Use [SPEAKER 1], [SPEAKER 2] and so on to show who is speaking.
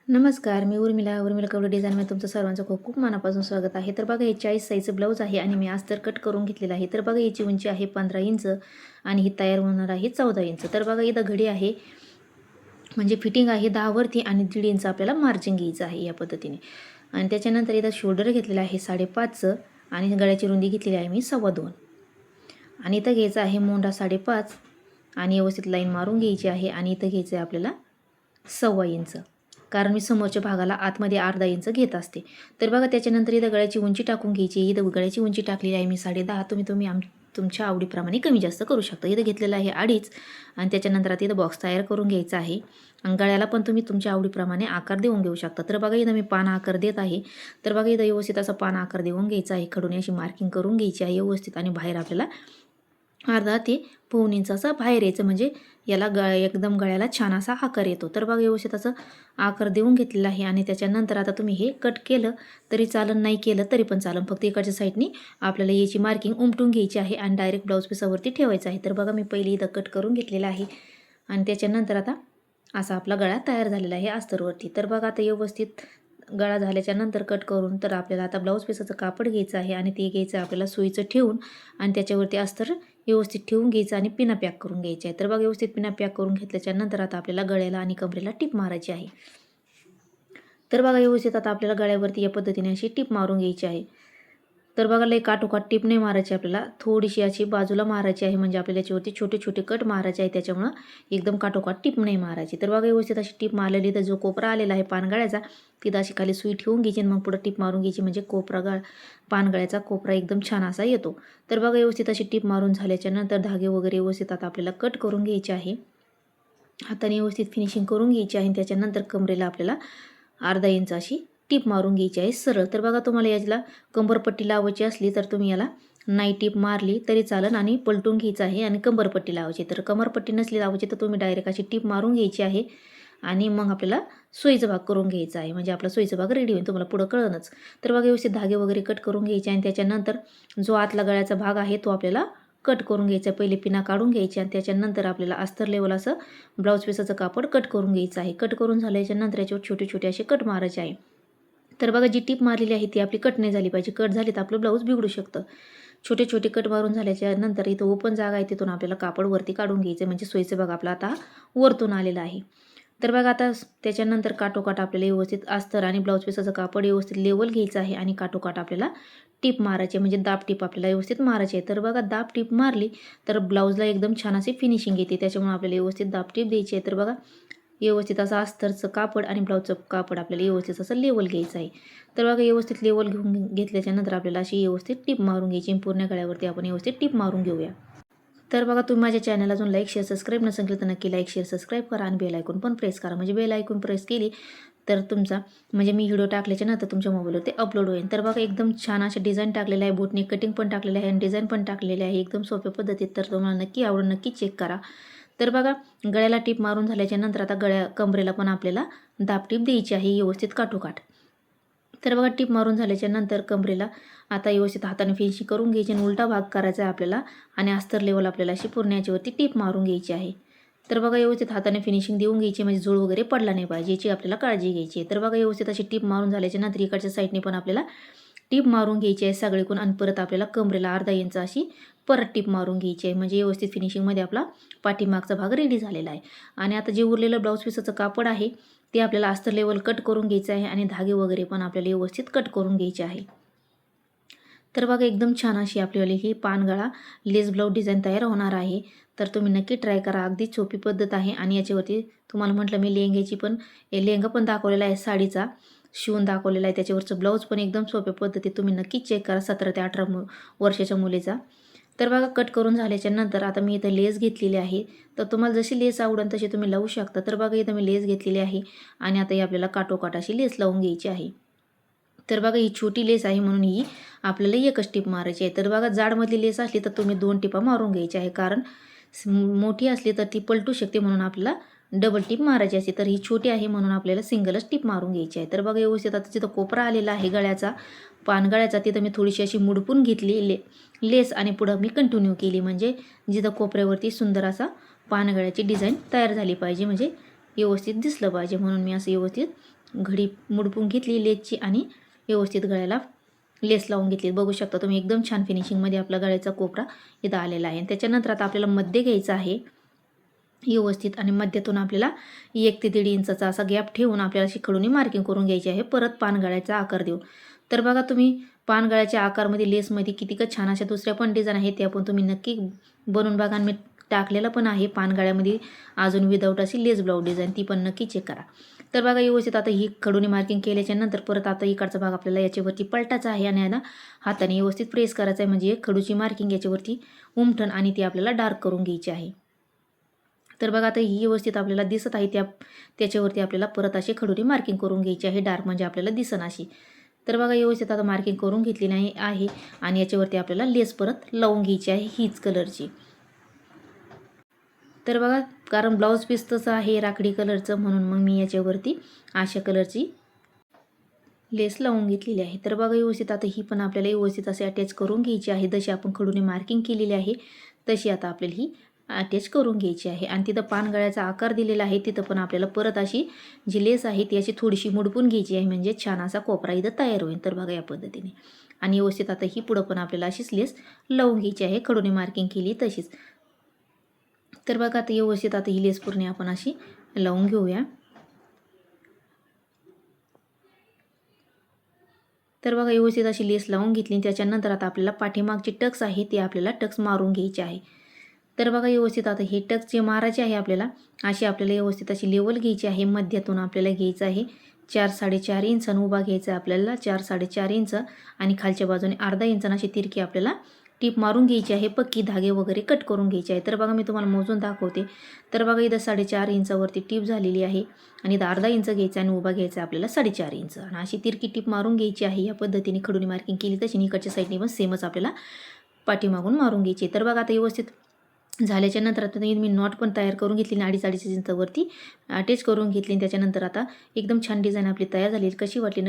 [SPEAKER 1] नमस्कार, मी उर्मिला कवडे डिझाईनमध्ये तुमचं सर्वांचं खूप खूप मनापासून स्वागत आहे. तर बघा, हे 40 साईजचं ब्लाऊज आहे आणि मी अस्तर कट करून घेतलेलं आहे. तर बघा, याची उंची आहे 15 इंच आणि ही तयार होणार आहे 14 इंच. तर बघा, इथं घडी आहे, म्हणजे फिटिंग आहे 10 वरती आणि 1.5 इंच आपल्याला मार्जिन घ्यायचं आहे या पद्धतीने. आणि त्याच्यानंतर इथं शोल्डर घेतलेलं आहे 5.5चं आणि गळ्याची रुंदी घेतलेली आहे मी 2.25 आणि इथं घ्यायचं आहे मोंढा 5.5 आणि व्यवस्थित लाईन मारून घ्यायची आहे आणि इथं घ्यायचं आहे आपल्याला 1.25 इंच, कारण मी समोरच्या भागाला आतमध्ये अर्धा इंच घेत असते. तर बघा, त्याच्यानंतर इथं गळ्याची उंची टाकून घ्यायची. इथं गळ्याची उंची टाकलेली आहे मी 10.5. तुम्ही तुमच्या आवडीप्रमाणे कमी जास्त करू शकता. इथं घेतलेलं आहे 2.5 आणि त्याच्यानंतर आता इथं बॉक्स तयार करून घ्यायचा आहे आणि गळ्याला पण तुम्ही तुमच्या आवडीप्रमाणे आकार देऊन घेऊ शकता. तर बघा, इथं मी पान आकार देत आहे. तर बघा, इथं व्यवस्थित असा पान आकार देऊन घ्यायचा आहे. खडून अशी मार्किंग करून घ्यायची आहे व्यवस्थित आणि बाहेर आपल्याला अर्धा ते पाऊण इंच असं बाहेर यायचं, म्हणजे याला एकदम गळ्याला छान असा आकार येतो. तर बघा, व्यवस्थित असं आकार देऊन घेतलेला आहे आणि त्याच्यानंतर आता तुम्ही हे कट केलं तरी चालन, नाही केलं तरी पण चालन. फक्त इकडच्या साईडनी आपल्याला याची मार्किंग उमटून घ्यायची आहे आणि डायरेक्ट ब्लाऊज पिसावरती ठेवायचं आहे. तर बघा, मी पहिले इथं कट करून घेतलेलं आहे आणि त्याच्यानंतर आता असा आपला गळा तयार झालेला आहे अस्तरवरती. तर बघा, आता व्यवस्थित गळा झाल्याच्या नंतर कट करून तर आपल्याला आता ब्लाऊज पिसाचं कापड घ्यायचं आहे आणि ते घ्यायचं आपल्याला सुईचं ठेवून आणि त्याच्यावरती अस्तर व्यवस्थित ठेवून घ्यायचं आणि पिना पॅक करून घ्यायची आहे. तर बघा, व्यवस्थित पिना पॅक करून घेतल्याच्या नंतर आता आपल्याला गळ्याला आणि कमरेला टीप मारायची आहे. तर बघा, व्यवस्थित आता आपल्याला गळ्यावरती या पद्धतीने अशी टीप मारून घ्यायची आहे. तर बघा, लई काठोकाठ टीप नाही मारायची आपल्याला, थोडीशी अशी बाजूला मारायची आहे, म्हणजे आपल्याला याच्यावरती छोटे छोटे कट मारायचे आहे, त्याच्यामुळं एकदम काठोकाठ टीप नाही मारायची. तर बघा, व्यवस्थित अशी टीप मारलेली, तर जो कोपरा आलेला आहे पानगळ्याचा तिथं अशी खाली सुई ठेवून घ्यायची आणि मग पुढं टीप मारून घ्यायची, म्हणजे पानगळ्याचा कोपरा एकदम छान असा येतो. तर बघा, व्यवस्थित अशी टीप मारून झाल्याच्या नंतर धागे वगैरे व्यवस्थित आता आपल्याला कट करून घ्यायचे आहे. हाताने व्यवस्थित फिनिशिंग करून घ्यायची आहे आणि त्याच्यानंतर कमरेला आपल्याला अर्धा इंच अशी टीप मारून घ्यायची आहे सरळ. तर बघा, तुम्हाला याला कंबरपट्टी लावायची असली तर तुम्ही याला नाही टीप मारली तरी चालेल आणि पलटून घ्यायचं आहे आणि कंबरपट्टी लावायची. तर कमरपट्टी नसली लावायची तर तुम्ही डायरेक्ट अशी टीप मारून घ्यायची आहे आणि मग आपल्याला सोयीचा भाग करून घ्यायचा आहे, म्हणजे आपला सोयीचा भाग रेडी होईल, तुम्हाला पुढं कळणच. तर बघा, व्यवस्थित धागे वगैरे कट करून घ्यायचे आणि त्याच्यानंतर जो आतला गळ्याचा भाग आहे तो आपल्याला कट करून घ्यायचा आहे. पहिले पिना काढून घ्यायची आणि त्याच्यानंतर आपल्याला अस्तर लेवल असं ब्लाऊज पिसाचं कापड कट करून घ्यायचं आहे. कट करून झाल्याच्या नंतर याच्यावर छोटे छोटे असे कट मारायचे आहे. तर बघा, जी टीप मारलेली आहे ती आपली कट नाही झाली पाहिजे. कट झाली तर आपलं ब्लाऊज बिघडू शकतं. छोटे छोटे कट मारून झाल्याच्या नंतर इथं ओपन जागा आहे, तिथून आपल्याला कापड वरती काढून घ्यायचं, म्हणजे सोयीचं बघा आपला आता वरतून आलेला आहे. तर बघा, आता त्याच्यानंतर काठोकाठ आपल्याला व्यवस्थित अस्तर आणि ब्लाऊज पिसाचं कापड व्यवस्थित लेवल घ्यायचं आहे आणि काठोकाठ आपल्याला टीप मारायची, म्हणजे दाब टीप आपल्याला व्यवस्थित मारायची आहे. तर बघा, दाब टीप मारली तर ब्लाऊजला एकदम छान अशी फिनिशिंग येते, त्याच्यामुळे आपल्याला व्यवस्थित दाब टीप द्यायची आहे. तर बघा, व्यवस्थित असं अस्तरचं कापड आणि ब्लाऊजचं कापड आपल्याला व्यवस्थित असं लेवल घ्यायचं आहे. तर बघा, व्यवस्थित लेवल घेऊन घेतल्याच्या नंतर आपल्याला अशी व्यवस्थित टीप मारून घ्यायची. पूर्ण गळ्यावरती आपण व्यवस्थित टीप मारून घेऊया. तर बघा, तुम्ही माझ्या चॅनल अजून लाईक शेअर सबस्क्राईब नसेल केलं तर नक्की लाईक शेअर सबस्क्राईब करा आणि बेल आयकॉन पण प्रेस करा, म्हणजे बेल आयकॉन प्रेस केली तर तुमचा म्हणजे मी व्हिडिओ टाकल्याच्या नंतर तुमच्या मोबाईलवर ते अपलोड होईल. तर बघा, एकदम छान असे डिझाईन टाकलेलं आहे, बोटने कटिंग पण टाकलेलं आहे आणि डिझाईन पण टाकलेले आहे एकदम सोप्या पद्धतीत. तर तुम्हाला नक्की आवडून नक्की चेक करा. तर बघा, गळ्याला टीप मारून झाल्याच्या नंतर आता कमरेला पण आपल्याला दाब टीप द्यायची आहे व्यवस्थित काठोकाठ. तर बघा, टीप मारून झाल्याच्या नंतर कमरेला आता व्यवस्थित हाताने फिनिशिंग करून घ्यायची आणि उलटा भाग करायचा आहे आपल्याला आणि अस्तर लेवल आपल्याला अशी पूर्ण याच्यावरती टीप मारून घ्यायची आहे. तर बघा, व्यवस्थित हाताने फिनिशिंग देऊन घ्यायची, म्हणजे जुळ वगैरे पडला नाही पाहिजे याची आपल्याला काळजी घ्यायची आहे. तर बघा, व्यवस्थित अशी टीप मारून झाल्याच्या नंतर इकडच्या साईडने पण आपल्याला टीप मारून घ्यायची आहे सगळीकडून आणि परत आपल्याला कमरेला अर्धा इंच अशी परत टीप मारून घ्यायची आहे, म्हणजे व्यवस्थित फिनिशिंगमध्ये आपला पाठीमागचा भाग रेडी झालेला आहे. आणि आता जे उरलेलं ब्लाऊज पिसाचं कापड आहे ते आपल्याला अस्तर लेवल कट करून घ्यायचं आहे आणि धागे वगैरे पण आपल्याला व्यवस्थित कट करून घ्यायचे आहे. तर बघा, एकदम छान अशी आपल्याला ही पानगळा लेस ब्लाऊज डिझाईन तयार होणार आहे. तर तुम्ही नक्की ट्राय करा, अगदी सोपी पद्धत आहे. आणि याच्यावरती तुम्हाला म्हटलं मी लेहंगा पण दाखवलेला आहे, साडीचा शिवून दाखवलेला आहे, त्याच्यावरचं ब्लाऊज पण एकदम सोप्या पद्धतीत तुम्ही नक्की चेक करा 17 ते 18 वर्षाच्या मुलीचा. तर बघा, कट करून झाल्याच्या नंतर आता मी इथं लेस घेतलेली आहे. तर तुम्हाला जशी लेस आवडेल तशी तुम्ही लावू शकता. तर बघा, इथं मी लेस घेतलेली आहे आणि आता ही आपल्याला काठोकाठ अशी लेस लावून घ्यायची आहे. तर बघा, ही छोटी लेस आहे म्हणून ही आपल्याला एकच टिप मारायची आहे. तर बघा, जाडमधली लेस असली तर तुम्ही 2 टिपा मारून घ्यायची आहे, कारण मोठी असली तर ती पलटू शकते, म्हणून आपल्याला डबल टिप मारायची असते. तर ही छोटी आहे म्हणून आपल्याला सिंगलच टिप मारून घ्यायची आहे. तर बघा, व्यवस्थित आता जिथं कोपरा आलेला आहे गळ्याचा पानगळ्याचा तिथं मी थोडीशी अशी मुडपून घेतली लेस आणि पुढं मी कंटिन्यू केली, म्हणजे जिथं कोपऱ्यावरती सुंदर असा पानगळ्याची डिझाईन तयार झाली पाहिजे, म्हणजे व्यवस्थित दिसलं पाहिजे, म्हणून मी असं व्यवस्थित घडी मुडपून घेतली लेसची आणि व्यवस्थित गळ्याला लेस लावून घेतली. बघू शकता तुम्ही एकदम छान फिनिशिंगमध्ये आपला गळ्याचा कोपरा इथं आलेला आहे. त्याच्यानंतर आता आपल्याला मध्ये घ्यायचं आहे व्यवस्थित आणि मध्यातून आपल्याला 1 ते 1.5 इंचाचा असा गॅप ठेवून आपल्याला अशी खडूनी मार्किंग करून घ्यायची आहे परत पानगळ्याचा आकार देऊन. तर बघा तुम्ही पानगळ्याच्या आकारमध्ये लेसमध्ये कितीकं छान अशा दुसऱ्या पण डिझाईन आहेत त्या पण तुम्ही नक्की बनवून बघा. आणि मी टाकलेलं पण आहे पानगळ्यामध्ये अजून विदाऊट अशी लेस ब्लाऊज डिझाईन, ती पण नक्की चेक करा. तर बघा व्यवस्थित आता ही खडूनी मार्किंग केल्याच्या नंतर परत आता इकडचा भाग आपल्याला याच्यावरती पलटायचा आहे आणि याला हाताने व्यवस्थित प्रेस करायचा आहे म्हणजे एक खडूची मार्किंग याच्यावरती उमठण आणि ती आपल्याला डार्क करून घ्यायची आहे. तर बघा आता ही व्यवस्थित आपल्याला दिसत आहे त्याच्यावरती आपल्याला परत अशी खडूनी मार्किंग करून घ्यायची आहे डार्क म्हणजे आपल्याला दिसन अशी. तर बघा व्यवस्थित आता मार्किंग करून घेतली नाही आहे आणि याच्यावरती आपल्याला लेस परत लावून घ्यायची आहे हीच कलरची. तर बघा कारण ब्लाऊज पीस तसं आहे राखडी कलरचं म्हणून मग मी याच्यावरती अशा कलरची लेस लावून घेतलेली आहे. तर बघा व्यवस्थित आता ही पण आपल्याला व्यवस्थित असे अटॅच करून घ्यायची आहे. जशी आपण खडूने मार्किंग केलेली आहे तशी आता आपल्याला ही अटॅच करून घ्यायची आहे. आणि तिथं पानगळ्याचा आकार दिलेला आहे तिथं पण आपल्याला परत अशी जी लेस आहे ती अशी थोडीशी मुडपून घ्यायची आहे म्हणजे छान असा कोपरा इथं तयार होईल. तर बघा या पद्धतीने आणि व्यवस्थित आता ही पुढं पण आपल्याला अशीच लेस लावून घ्यायची आहे खडूने मार्किंग केली तशीच. तर बघा आता व्यवस्थित आता ही लेस पूर्ण आपण अशी लावून घेऊया. तर बघा व्यवस्थित अशी लेस लावून घेतली. त्याच्यानंतर आता आपल्याला पाठीमागची टक्स आहे ती आपल्याला टक्स मारून घ्यायची आहे. तर बघा व्यवस्थित आता हे टक्स जे मारायचे आहे आपल्याला अशी आपल्याला व्यवस्थित अशी लेवल घ्यायची आहे. मध्यातून आपल्याला घ्यायचं आहे 4-4.5 इंच आणि उभा घ्यायचा आहे आपल्याला 4-4.5 इंच आणि खालच्या बाजूने अर्धा इंच अशी तिरकी आपल्याला टीप मारून घ्यायची आहे. पक्की धागे वगैरे कट करून घ्यायचे आहे. तर बघा मी तुम्हाला मोजून दाखवते. तर बघा इथं 4.5 इंचावरती टीप झालेली आहे आणि इथं अर्धा इंच घ्यायचा आणि उभा घ्यायचा आपल्याला 4.5 इंच आणि अशी तिरकी टीप मारून घ्यायची आहे. या पद्धतीने खडूनी मार्किंग केली तशी इकडच्या साईडने पण सेमच आपल्याला पाठीमागून मारून घ्यायची. तर बघा आता व्यवस्थित झाल्याच्या नंतर आता मी नॉट पण तयार करून घेतली आणि 2.5-2.5 इंचावरती अटॅच करून घेतली. त्याच्यानंतर आता एकदम छान डिझाईन आपली तयार झाली. कशी वाटली